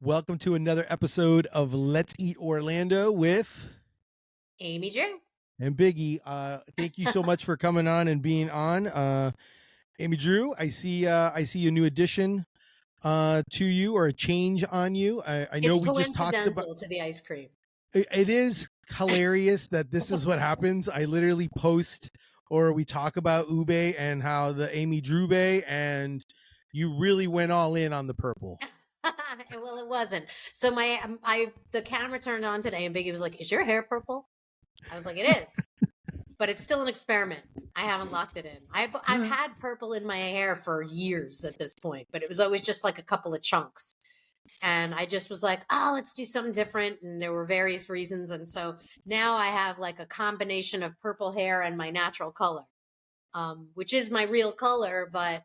Welcome to another episode of Let's Eat Orlando with Amy Drew and Biggie. Thank you so much for coming on and being on. Amy Drew, I see a new addition to you, or a change on you. I know it's we just talked about coincidental to the ice cream. it is hilarious that this is what happens. I literally post or we talk about Ube and how the Amy Drew Bay, and you really went all in on the purple. Well, it wasn't. So the camera turned on today, and Biggie was like, "Is your hair purple?" I was like, "It is," but it's still an experiment. I haven't locked it in. I've had purple in my hair for years at this point, but it was always just like a couple of chunks. And I just was like, "Oh, let's do something different." And there were various reasons, and so now I have like a combination of purple hair and my natural color, which is my real color, but.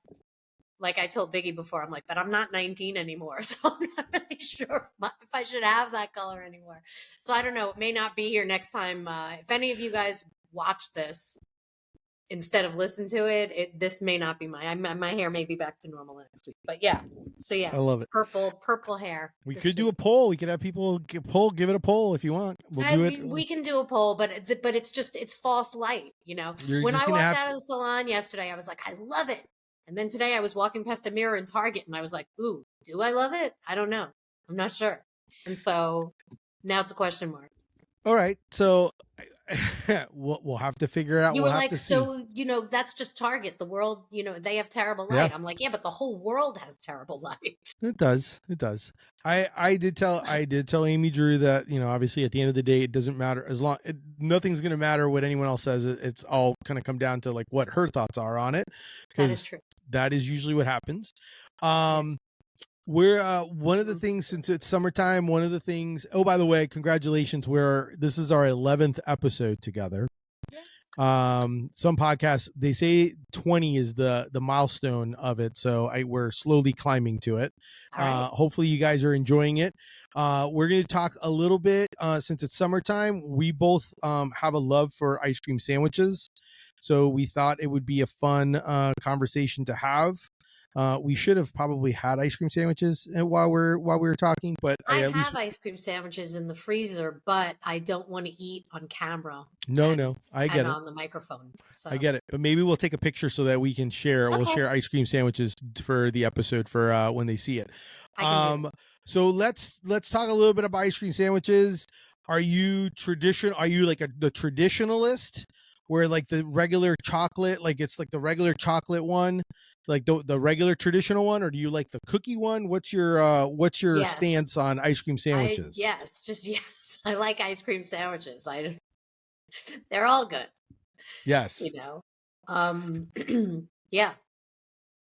Like I told Biggie before, I'm like, but I'm not 19 anymore, so I'm not really sure if I should have that color anymore. So I don't know. It may not be here next time. If any of you guys watch this instead of listen to it, this may not be my hair may be back to normal next week. But yeah, so yeah, I love it. Purple hair. We could do a poll. We could have people give it a poll if you want. We'll do it. We can do a poll, but it's false light. You know, when I walked out of the salon yesterday, I was like, I love it. And then today I was walking past a mirror in Target and I was like, ooh, do I love it? I don't know. I'm not sure. And so now it's a question mark. All right. So we'll have to figure out. You were like, so, that's just Target. The world, they have terrible light. Yeah. I'm like, yeah, but the whole world has terrible light. It does. I did tell Amy Drew that, obviously at the end of the day, it doesn't matter nothing's going to matter what anyone else says. It's all kind of come down to like what her thoughts are on it. That is true. That is usually what happens. We're one of the things, since it's summertime, oh, by the way, congratulations. This is our 11th episode together. Some podcasts, they say 20 is the milestone of it. So we're slowly climbing to it. Right. Hopefully you guys are enjoying it. We're going to talk a little bit, since it's summertime, we both have a love for ice cream sandwiches. So we thought it would be a fun conversation to have. We should have probably had ice cream sandwiches while we were talking, but I have ice cream sandwiches in the freezer, but I don't want to eat on camera. No, I get it. On the microphone. So. I get it, but maybe we'll take a picture so that we can share. Okay. We'll share ice cream sandwiches for the episode for when they see it. So let's talk a little bit about ice cream sandwiches. Are you like the traditionalist? Where like the regular chocolate, like it's like the regular chocolate one, like the regular traditional one, or do you like the cookie one? What's your yes. stance on ice cream sandwiches? Yes. I like ice cream sandwiches. They're all good. Yes. Yeah.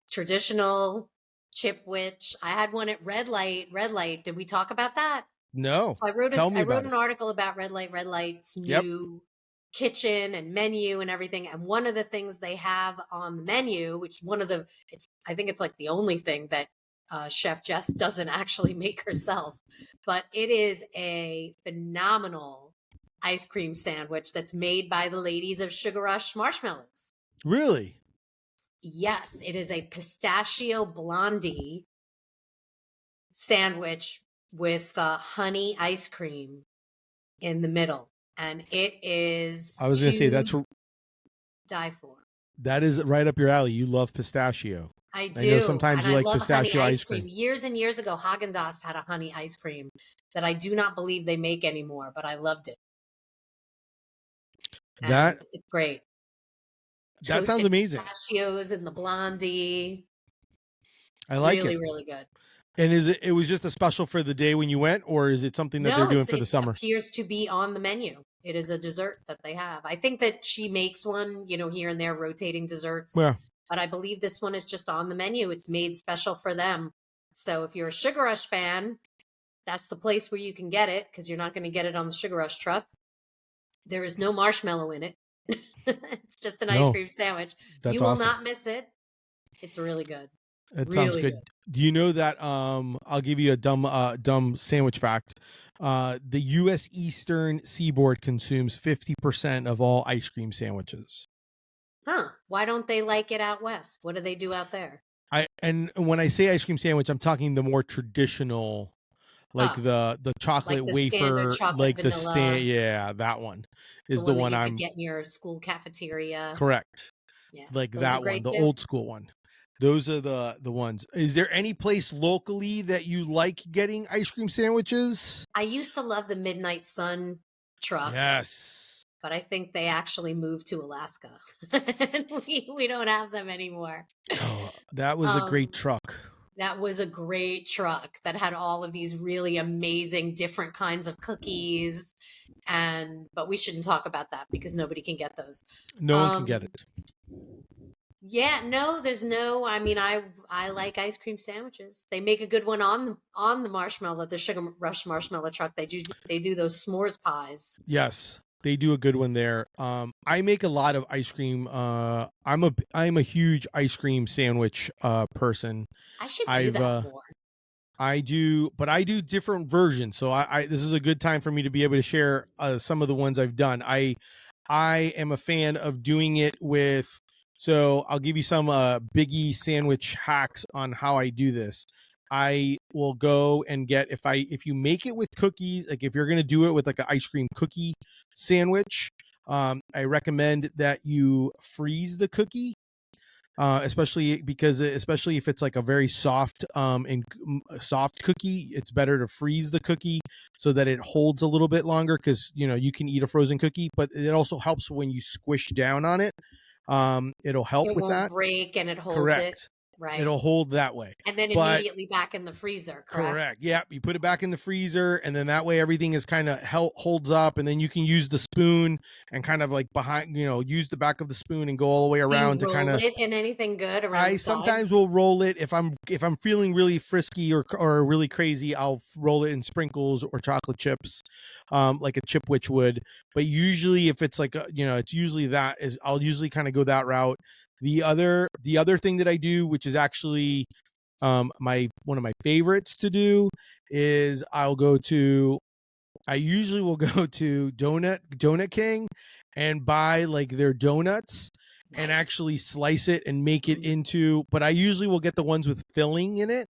Traditional Chipwich. I had one at Red Light. Did we talk about that? No. So I wrote an article about Red Light's new kitchen and menu and everything, and one of the things they have on the menu, which I think it's like the only thing that Chef Jess doesn't actually make herself, but it is a phenomenal ice cream sandwich that's made by the ladies of Sugar Rush Marshmallows. Really? Yes, it is a pistachio blondie sandwich with honey ice cream in the middle. And it is. I was going to say that's die for. That is right up your alley. You love pistachio. I do. I know sometimes you like pistachio ice cream. Years and years ago, Haagen-Dazs had a honey ice cream that I do not believe they make anymore, but I loved it. And it's great. That sounds amazing. Pistachios and the blondie. I like it. Really good. And it was just a special for the day when you went, or is it something that they're doing for the summer? It appears to be on the menu. It is a dessert that they have. I think that she makes one, here and there, rotating desserts. Yeah. But I believe this one is just on the menu. It's made special for them. So if you're a Sugar Rush fan, that's the place where you can get it, because you're not going to get it on the Sugar Rush truck. There is no marshmallow in it. It's just an ice cream sandwich. You will not miss it. It's really good. It sounds good. Do you know that I'll give you a dumb sandwich fact. The U.S. Eastern Seaboard consumes 50% of all ice cream sandwiches. Huh. Why don't they like it out west? What do they do out there? And when I say ice cream sandwich, I'm talking the more traditional, like Oh, the chocolate like the standard wafer, chocolate like vanilla, yeah, that one the is the one that one you could I'm get in your school cafeteria. correct. Yeah, Like those are that one, great the too. old school one. Those are the ones. Is there any place locally that you like getting ice cream sandwiches? I used to love the Midnight Sun truck, Yes. but I think they actually moved to Alaska. And we don't have them anymore. Oh, that was a great Um, truck. that was a great truck that had all of these really amazing different kinds of cookies. But we shouldn't talk about that because nobody can get those. No one can get Um, it. yeah, no, there's no. I mean, I like ice cream sandwiches. They make a good one on the marshmallow, the Sugar Rush marshmallow truck. They do those s'mores pies. Yes, they do a good one there. I make a lot of ice cream. I'm a huge ice cream sandwich person. I should do I've that more. I do, but I do different versions. So I this is a good time for me to be able to share some of the ones I've done. I am a fan of doing it with. So I'll give you some Biggie sandwich hacks on how I do this. I will go and get if you make it with cookies, like if you're gonna do it with like an ice cream cookie sandwich, I recommend that you freeze the cookie, especially if it's like a very soft soft cookie, it's better to freeze the cookie so that it holds a little bit longer, because you can eat a frozen cookie, but it also helps when you squish down on it. It'll help It with won't that. break and it holds it, Correct. right? It'll hold that way. And then But immediately back in the freezer, correct? correct. Yeah, you put it back in the freezer, and then that way everything is kind of holds up, and then you can use the spoon and kind of like behind, use the back of the spoon and go all the way Do you around to kind roll of. it in anything good around I the side? sometimes will roll it if I'm feeling really frisky or really crazy. I'll roll it in sprinkles or chocolate chips, like a Chipwich would. But usually, if it's like it's usually I'll usually kind of go that route. The other thing that I do, which is actually my one of my favorites to do, is I usually will go to Donut King and buy like their donuts and Nice. actually slice it and make it into, but I usually will get the ones with filling in it.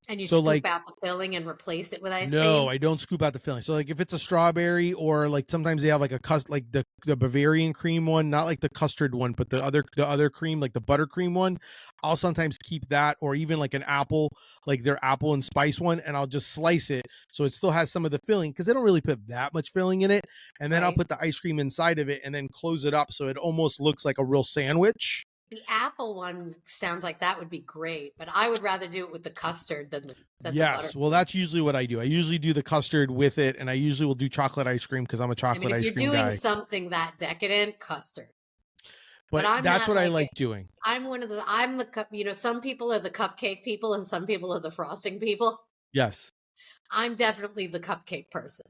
And you So scoop like, out the filling and replace it with ice no, cream? I don't scoop out the filling. So like if it's a strawberry, or like sometimes they have like like the Bavarian cream one, not like the custard one, but the other cream, like the buttercream one. I'll sometimes keep that, or even like an apple, like their apple and spice one, and I'll just slice it so it still has some of the filling, because they don't really put that much filling in it. And then I'll Right. put the ice cream inside of it and then close it up so it almost looks like a real sandwich. The apple one sounds like that would be great, but I would rather do it with the custard than the butter. Yes, well, that's usually what I do. I usually do the custard with it, and I usually will do chocolate ice cream because I'm a I mean, chocolate if ice you're cream doing guy. something that decadent, custard. But But I'm that's not what I like like it. doing. I'm the cup, some people are the cupcake people and some people are the frosting people. Yes. I'm definitely the cupcake person.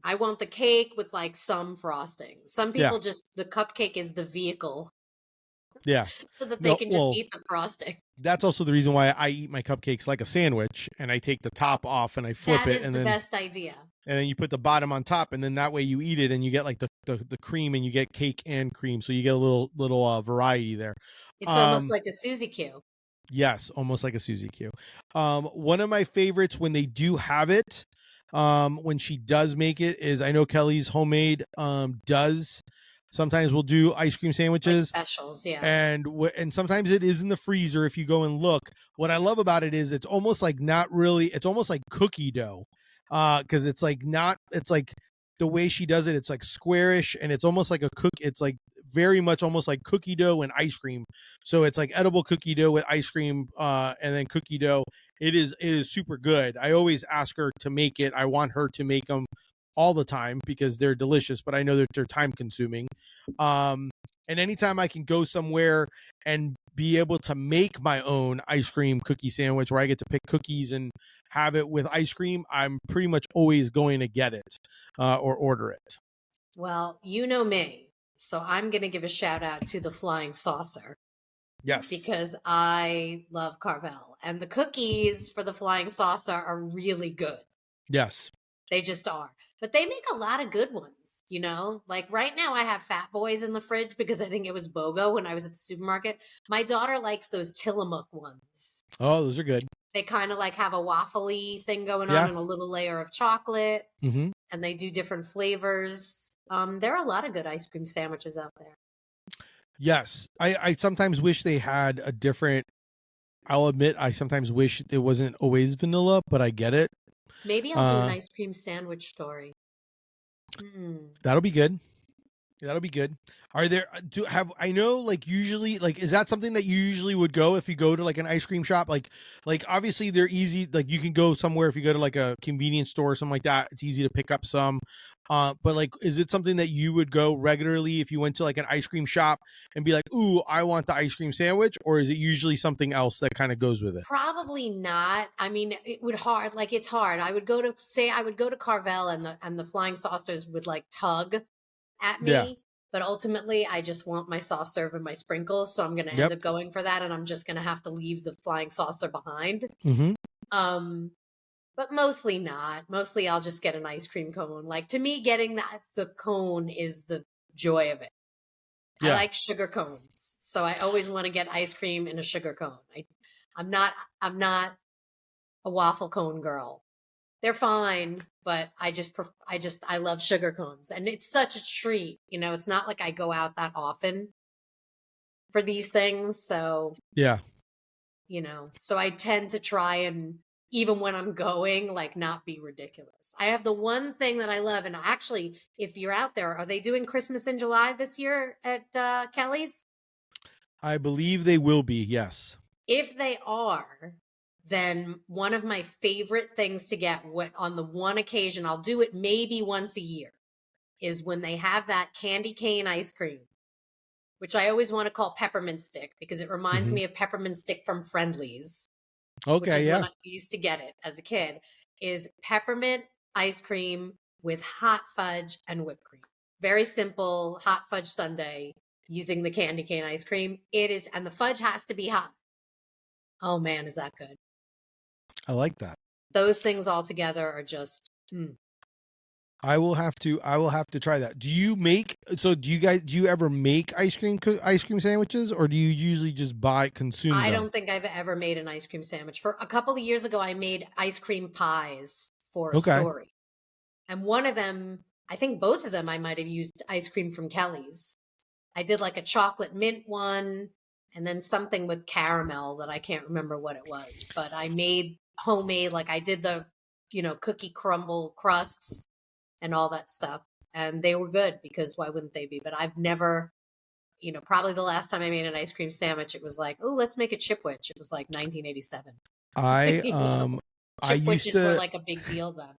I want the cake with like some frosting. Some Yeah. people the cupcake is the vehicle Yeah. so that they No, can just well, eat the frosting. that's also the reason why I eat my cupcakes like a sandwich, and I take the top off and I flip That it, is the best idea. and then you put the bottom on top, and then that way you eat it and you get like the cream, and you get cake and cream, so you get a little variety there. It's almost like a Suzy Q. Yes, almost like a Suzy Q. One of my favorites when they do have it, when she does make it, is I know Kelly's Homemade does sometimes we'll do ice cream Like sandwiches, specials, yeah. and sometimes it is in the freezer if you go and look. What I love about it is it's almost like it's almost like cookie dough, because it's like not it's like the way she does it, it's like squarish, and it's almost like it's like very much almost like cookie dough and ice cream. So it's like edible cookie dough with ice cream, and then cookie dough. It is super good. I always ask her to make it. I want her to make them all the time because they're delicious, but I know that they're time consuming. And anytime I can go somewhere and be able to make my own ice cream cookie sandwich where I get to pick cookies and have it with ice cream, I'm pretty much always going to get it, or order it. Well, you know me. So I'm going to give a shout out to the Flying Saucer Yes. because I love Carvel. And the cookies for the Flying Saucer are really good. Yes. They just are. But they make a lot of good ones, Like right now I have Fat Boys in the fridge because I think it was BOGO when I was at the supermarket. My daughter likes those Tillamook ones. Oh, those are good. They kind of like have a waffly thing going on Yeah. and a little layer of chocolate, Mm-hmm. and they do different flavors. There are a lot of good ice cream sandwiches out there. Yes. I sometimes wish they had a different, I'll admit, I sometimes wish it wasn't always vanilla, but I get it. Maybe I'll do an ice cream sandwich story. That'll be good. That'll be good. Are there I know, like, usually, like, is that something that you usually would go if you go to like an ice cream shop? Like obviously they're easy, like you can go somewhere if you go to like a convenience store or something like that. It's easy to pick up some. But like, is it something that you would go regularly if you went to like an ice cream shop and be like, ooh, I want the ice cream sandwich? Or is it usually something else that kind of goes with it? Probably not. I mean, it's hard. I would go to Carvel, and the flying saucers would like tug at me. Yeah. But ultimately, I just want my soft serve and my sprinkles, so I'm going to end up going for that, and I'm just going to have to leave the flying saucer behind. Mm-hmm. But mostly not. Mostly, I'll just get an ice cream cone. Like, to me, getting the cone is the joy of it. Yeah. I like sugar cones, so I always want to get ice cream in a sugar cone. I'm not a waffle cone girl. They're fine, but I love sugar cones, and it's such a treat. You know, it's not like I go out that often for these things, so yeah, you know, so I tend to try and, even when I'm going, like, not be ridiculous. I have the one thing that I love, and actually, if you're out there, are they doing Christmas in July this year at Kelly's? I believe they will be. Yes. If they are, then one of my favorite things to get, on the one occasion, I'll do it maybe once a year, is when they have that candy cane ice cream, which I always want to call peppermint stick because it reminds me of peppermint stick from Friendly's. Okay, which is yeah. when I used to get it as a kid, is peppermint ice cream with hot fudge and whipped cream. Very simple hot fudge sundae using the candy cane ice cream. It is, and the fudge has to be hot. Oh man, is that good. I like that. Those things all together are just I will have to try that. Do you ever make ice cream sandwiches, or do you usually just consume them? I don't think I've ever made an ice cream sandwich. For a couple of years ago, I made ice cream pies for a story. And one of them, I think both of them, I might have used ice cream from Kelly's. I did like a chocolate mint one, and then something with caramel that I can't remember what it was. But I made homemade, like I did the, cookie crumble crusts and all that stuff. And they were good, because why wouldn't they be? But I've never, probably the last time I made an ice cream sandwich, it was like, oh, let's make a chipwich. It was like 1987. Chipwiches were like a big deal then.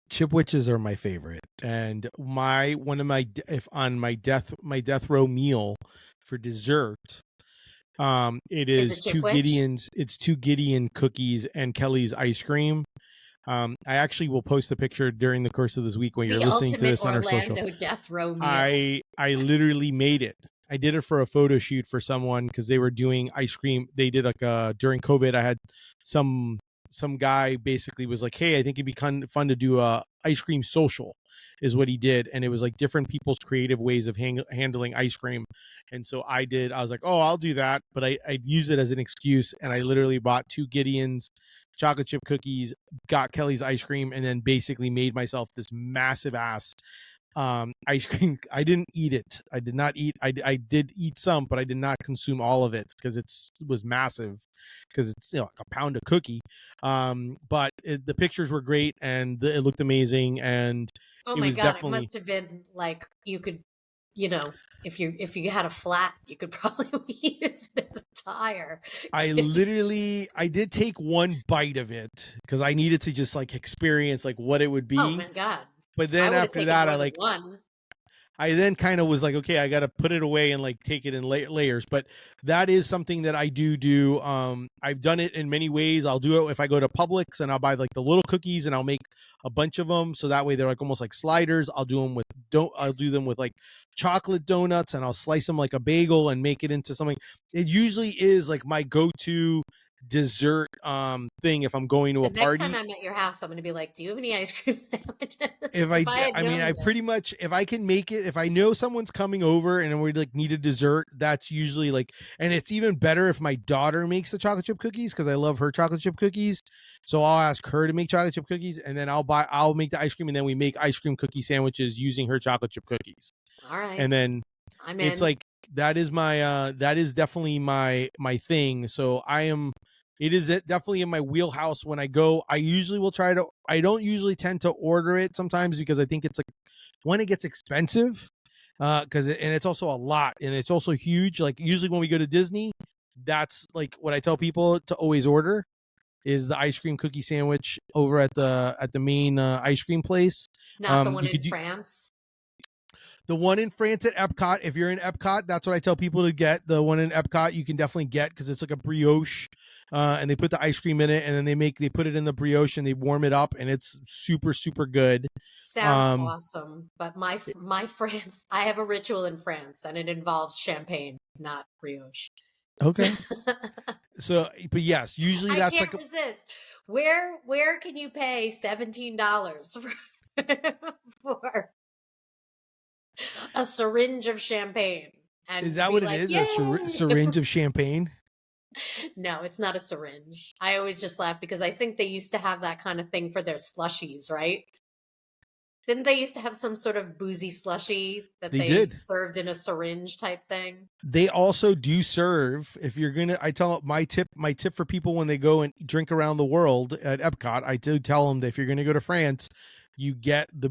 Chipwiches are my favorite, and on my death row meal for dessert, it is two Gideon's. It's two Gideon cookies and Kelly's ice cream. I actually will post a picture during the course of this week when you're listening to this on our social. Death row meal. I literally made it. I did it for a photo shoot for someone because they were doing ice cream. They did like during COVID. I had some guy basically was like, hey, I think it'd be fun to do a ice cream social, is what he did. And it was like different people's creative ways of handling ice cream. And so I was like, oh, I'll do that. But I used it as an excuse. And I literally bought two Gideon's chocolate chip cookies, got Kelly's ice cream, and then basically made myself this massive ass ice cream. I didn't eat it. I did not eat. I did eat some, but I did not consume all of it because it was massive, because it's like a pound of cookie. But the pictures were great, and it looked amazing. And oh my god, it must have been like, you could, if you had a flat, you could probably use it as a tire. I did take one bite of it because I needed to just like experience like what it would be. Oh my god. But then after that, I then kind of was like, okay, I got to put it away and like take it in layers. But that is something that I do. I've done it in many ways. I'll do it if I go to Publix, and I'll buy like the little cookies, and I'll make a bunch of them. So that way they're like almost like sliders. I'll do them with like chocolate donuts, and I'll slice them like a bagel and make it into something. It usually is like my go-to dessert thing if I'm going to The a next time party. I'm at your house, I'm going to be like, do you have any ice cream sandwiches? If If I had I mean, known I this. pretty much, if I can make it, if I know someone's coming over and we like need a dessert, that's usually like, and it's even better if my daughter makes the chocolate chip cookies because I love her chocolate chip cookies. So I'll ask her to make chocolate chip cookies, and then I'll make the ice cream, and then we make ice cream cookie sandwiches using her chocolate chip cookies. All right. And then I'm it's in. like that is definitely my thing. So it is definitely in my wheelhouse when I go. I don't usually tend to order it sometimes because I think it's like when it gets expensive, because and it's also a lot and it's also huge. Like usually when we go to Disney, that's like what I tell people to always order is the ice cream cookie sandwich over at the main ice cream place. Not the one You in could do France. the one in France at Epcot. If you're in Epcot, that's what I tell people to get. The one in Epcot you can definitely get because it's like a brioche, and they put the ice cream in it, and then they put it in the brioche and they warm it up, and it's super super good. Sounds awesome. But my France, I have a ritual in France, and it involves champagne, not brioche. Okay. So, but yes, usually that's I can't resist. Where can you pay $17 for a syringe of champagne? And is that be what like, it is? "Yay!" A syringe of champagne? No, it's not a syringe. I always just laugh because I think they used to have that kind of thing for their slushies, right? Didn't they used to have some sort of boozy slushy that They they did. served in a syringe type thing? They also do serve, if you're gonna, I tell my tip for people when they go and drink around the world at Epcot, I do tell them that if you're gonna go to France, you get the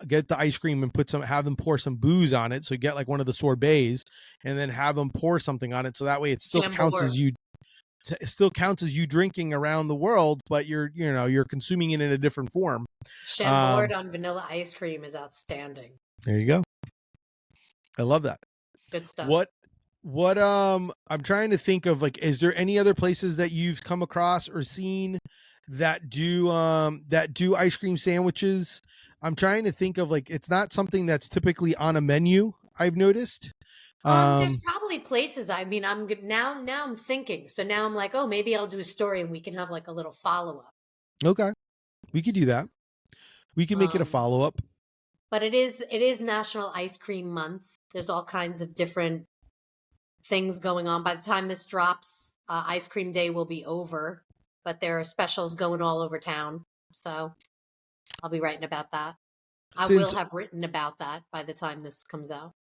get the ice cream and have them pour some booze on it. So you get like one of the sorbets and then have them pour something on it. So that way it still counts as you. It still counts as you drinking around the world, but you're consuming it in a different form. Chambord on vanilla ice cream is outstanding. There you go. I love that. Good stuff. What I'm trying to think of, like, is there any other places that you've come across or seen that do ice cream sandwiches? I'm trying to think of, like, it's not something that's typically on a menu, I've noticed. There's probably places. I mean, now I'm thinking. So now I'm like, oh, maybe I'll do a story and we can have like a little follow-up. Okay. We could do that. We can make it a follow-up. But it is National Ice Cream Month. There's all kinds of different things going on. By the time this drops, Ice Cream Day will be over, but there are specials going all over town. So I'll be writing about that. I will have written about that by the time this comes out.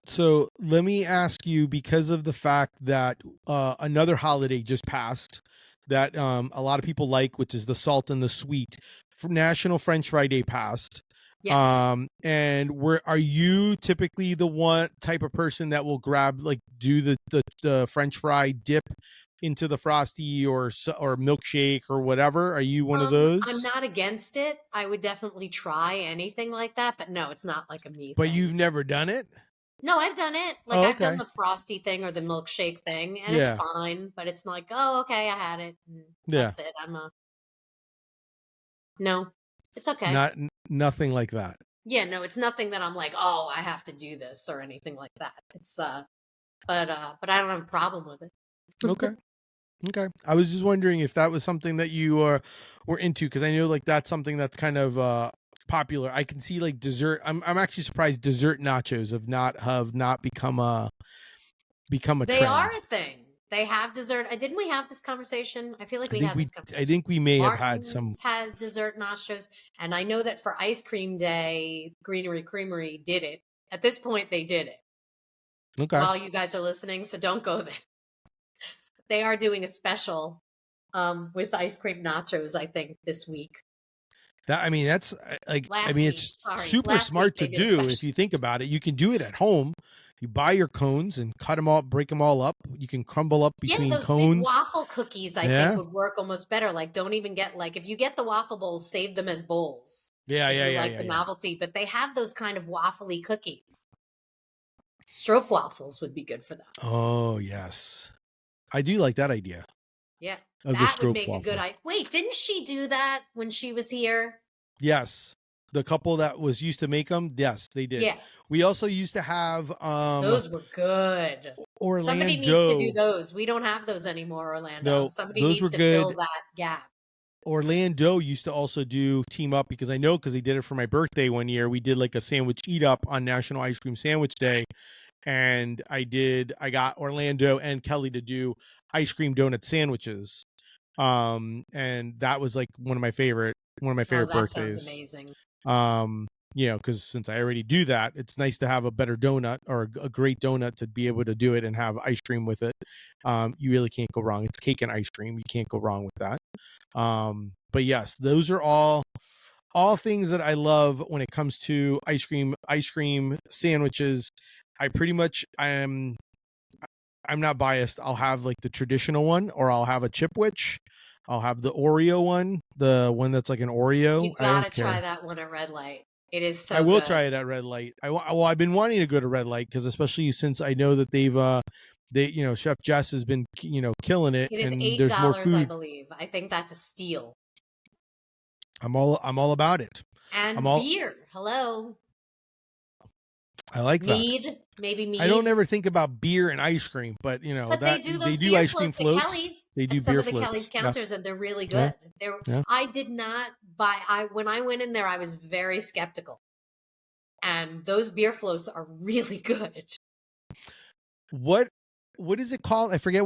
So let me ask you, because of the fact that another holiday just passed that a lot of people like, which is the salt and the sweet, National French Fry Day passed. Yes. And are you typically the one type of person that will do the French fry dip into the Frosty or milkshake or whatever? Are you one of those? I'm not against it. I would definitely try anything like that, but no, it's not like a me But thing. you've never done it? No, I've done it. Like I've done the Frosty thing or the milkshake thing, and it's fine. But it's like, oh, okay, I had it. And that's it. No, it's okay. Nothing like that. Yeah, no, it's nothing that I'm like, oh, I have to do this or anything like that. It's but I don't have a problem with it. Okay. Okay. I was just wondering if that was something that you were into, because I know like that's something that's kind of popular. I can see like dessert. I'm actually surprised dessert nachos have not become a trend. They are a thing. They have dessert. Didn't we have this conversation? I feel like we had this conversation. I think we may Martin's have had some. Has dessert nachos, and I know that for Ice Cream Day, Greenery Creamery did it. At this point, they did it. Okay. While you guys are listening, so don't go there. They are doing a special with ice cream nachos, I think, this week. That's like, it's super smart to do if you think about it. You can do it at home. You buy your cones and cut them all, break them all up. You can crumble up between those cones. Big waffle cookies, I think, would work almost better. Like, don't even get if you get the waffle bowls, save them as bowls. Like the novelty, but they have those kind of waffly cookies. Stroop waffles would be good for that. Oh yes, I do like that idea. Yeah, that would make a good idea. Wait, didn't she do that when she was here? Yes. The couple that was used to make them, yes, they did. Yeah. We also used to have those were good. Somebody needs to do Orlando. those. We don't have those anymore, Orlando. No, Somebody those needs were to fill good. that gap. Orlando used to also do team up because I know because they did it for my birthday one year. We did like a sandwich eat up on National Ice Cream Sandwich Day, and I got Orlando and Kelly to do ice cream donut sandwiches. And that was like one of my favorite Oh, that birthdays. sounds amazing. You know, because since I already do that, it's nice to have a better donut or a great donut to be able to do it and have ice cream with it. You really can't go wrong. It's cake and ice cream. You can't go wrong with that. But yes, those are all things that I love when it comes to ice cream sandwiches. I'm not biased. I'll have like the traditional one, or I'll have a Chipwich. I'll have the Oreo one, the one that's like an Oreo. You gotta try that one at Red Light. It is so I will good. try it at Red Light. I've been wanting to go to Red Light because especially since I know that Chef Jess has been killing it. It is and $8, there's more food. I believe. I think that's a steal. I'm all about it. And beer. Hello. I like mead, that. Maybe mead. I don't ever think about beer and ice cream, but they do ice cream floats. They do beer floats. Some of the Kelly's counters, and they're really good. I did not buy. When I went in there, I was very skeptical, and those beer floats are really good. What is it called? I forget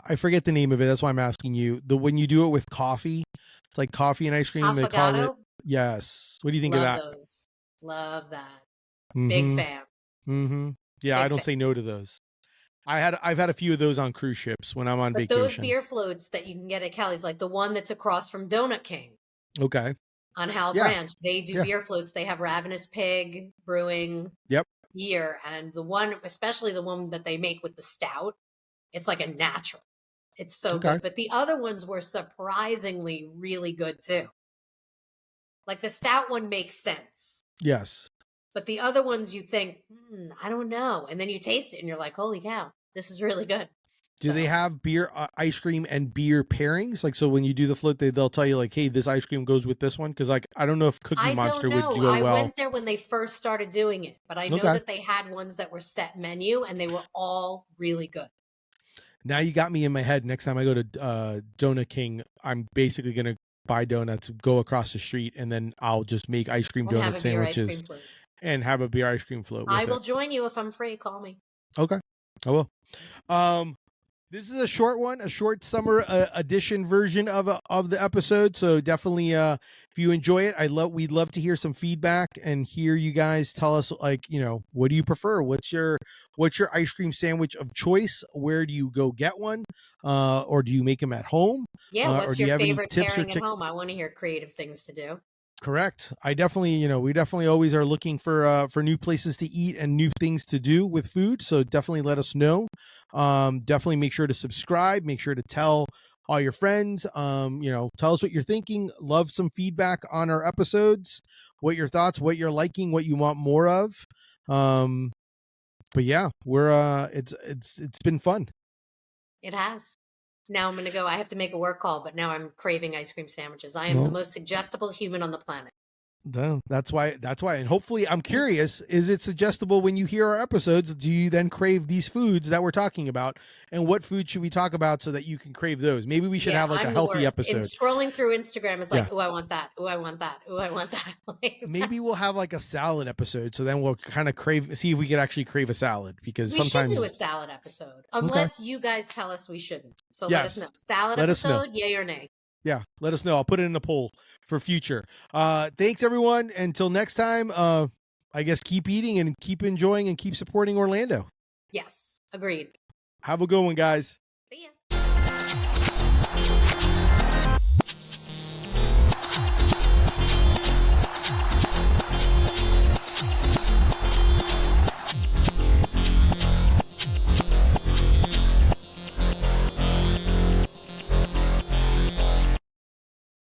I forget the name of it. That's why I'm asking you. When you do it with coffee, it's like coffee and ice cream. Affogato? They call it. Yes. What do you think Love of that? Those. Love that. Mm-hmm. Big fan. Mm-hmm. Yeah, I don't say no to those. I've had a few of those on cruise ships when I'm on vacation. Those beer floats that you can get at Kelly's, like the one that's across from Donut King. Okay. On Howell Branch, they do beer floats. They have Ravenous Pig Brewing. Yep. Beer, and the one, especially the one that they make with the stout, it's like a natural. It's so good. But the other ones were surprisingly really good too. Like the stout one makes sense. Yes. But the other ones you think, I don't know. And then you taste it and you're like, holy cow, this is really good. Do they have beer, ice cream and beer pairings? Like, so when you do the float, they'll tell you like, hey, this ice cream goes with this one. Cause like, I don't know if Cookie Monster would go well. I went there when they first started doing it, but I know that they had ones that were set menu and they were all really good. Now you got me in my head. Next time I go to Donut King, I'm basically going to buy donuts, go across the street, and then I'll just make ice cream donut sandwiches and have a beer ice cream float. I will join you if I'm free. Call me. Okay. I will. This is a short one, a short summer edition version of the episode. So definitely, if you enjoy it, we'd love to hear some feedback and hear you guys tell us, like, what do you prefer? What's your ice cream sandwich of choice? Where do you go get one? Or do you make them at home? Yeah. What's your favorite pairing at home? I want to hear creative things to do. Correct. We definitely always are looking for new places to eat and new things to do with food. So definitely let us know. Definitely make sure to subscribe. Make sure to tell all your friends. Tell us what you're thinking. Love some feedback on our episodes. What your thoughts? What you're liking? What you want more of? But yeah, it's been fun. It has. Now I'm going to go. I have to make a work call, but now I'm craving ice cream sandwiches. I am the most suggestible human on the planet. That's why. And hopefully, I'm curious, is it suggestible when you hear our episodes? Do you then crave these foods that we're talking about? And what food should we talk about so that you can crave those? Maybe we should have like a healthy episode. And scrolling through Instagram is like, I want that. I want that. I want that. Maybe we'll have like a salad episode. So then we'll kind of see if we could actually crave a salad, because we sometimes should do a salad episode unless you guys tell us we shouldn't. So let us know. Salad episode, yay or nay. Yeah, let us know. I'll put it in the poll for future. Thanks, everyone. Until next time, I guess keep eating and keep enjoying and keep supporting Orlando. Yes, agreed. Have a good one, guys.